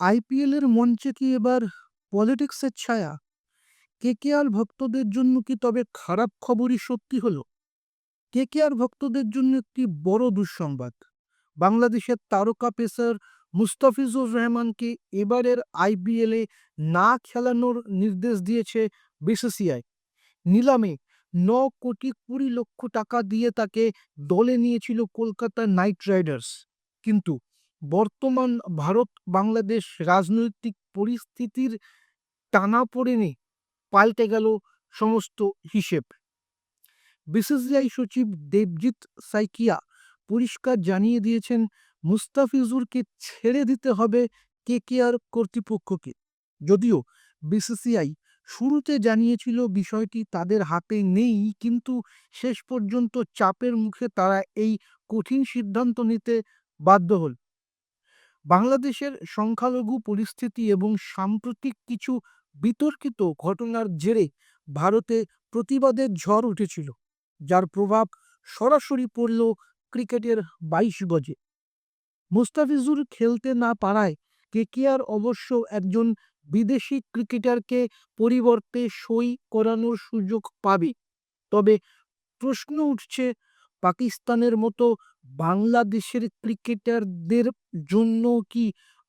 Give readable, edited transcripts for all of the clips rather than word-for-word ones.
IPL এর মঞ্চে কি এবার পলিটিক্সের ছায়া? কেকেআর ভক্তদের জন্য কি তবে খারাপ খবরই সত্যি হলো? কেকেআর ভক্তদের জন্য একটি বড় দুঃসংবাদ। বাংলাদেশের তারকা পেসার মুস্তাফিজুর রহমানকে এবারের আইপিএলে না খেলানোর নির্দেশ দিয়েছে বিসিসিআই। নিলামে ৯,২০,০০,০০০ টাকা দিয়ে তাকে দলে নিয়েছিল কলকাতা নাইট রাইডার্স। কিন্তু বর্তমান ভারত বাংলাদেশ রাজনৈতিক পরিস্থিতির টানাপোড়েনে পাল্টে গেল সমস্ত হিসেব। বিসিসিআই সচিব দেবজিৎ সাইকিয়া পরিষ্কার জানিয়ে দিয়েছেন, মুস্তাফিজুরকে ছেড়ে দিতে হবে কেকেআর কর্তৃপক্ষকে। যদিও বিসিসিআই শুরুতে জানিয়েছিল বিষয়টি তাদের হাতে নেই, কিন্তু শেষ পর্যন্ত চাপের মুখে তারা এই কঠিন সিদ্ধান্ত নিতে বাধ্য হল। বাংলাদেশের সংখ্যালঘু পরিস্থিতি এবং সাম্প্রতিক কিছু বিতর্কিত ঘটনার জেরে ভারতে প্রতিবাদের ঝড় উঠেছিল, যার প্রভাব সরাসরি পড়ল ক্রিকেটের ২২ গজে। মুস্তাফিজুর খেলতে না পারায় কেকেআর অবশ্য একজন বিদেশি ক্রিকেটারকে পরিবর্তে সই করানোর সুযোগ পাবে। তবে প্রশ্ন উঠছে, পাকিস্তানের মতো বাংলাদেশের ক্রিকেটারদের জন্য কি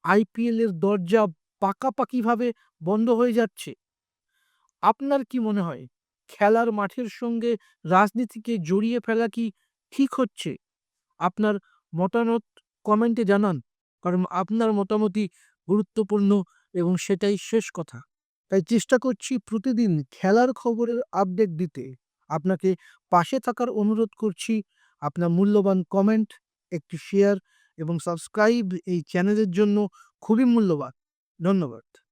আইপিএলের দরজা পাকাপাকিভাবে বন্ধ হয়ে যাচ্ছে? আপনার কি মনে হয়, খেলার মাঠের সঙ্গে রাজনীতিকে জড়িয়ে ফেলা কি ঠিক হচ্ছে? আপনার মতামত কমেন্টে জানান, কারণ আপনার মতামতই গুরুত্বপূর্ণ এবং সেটাই শেষ কথা। তাই চেষ্টা করছি প্রতিদিন খেলার খবরের আপডেট দিতে। আপনাকে পাশে থাকার অনুরোধ করছি। আপনার মূল্যবান কমেন্ট, একটি শেয়ার এবং সাবস্ক্রাইব এই চ্যানেলের জন্য খুবই মূল্যবান। ধন্যবাদ।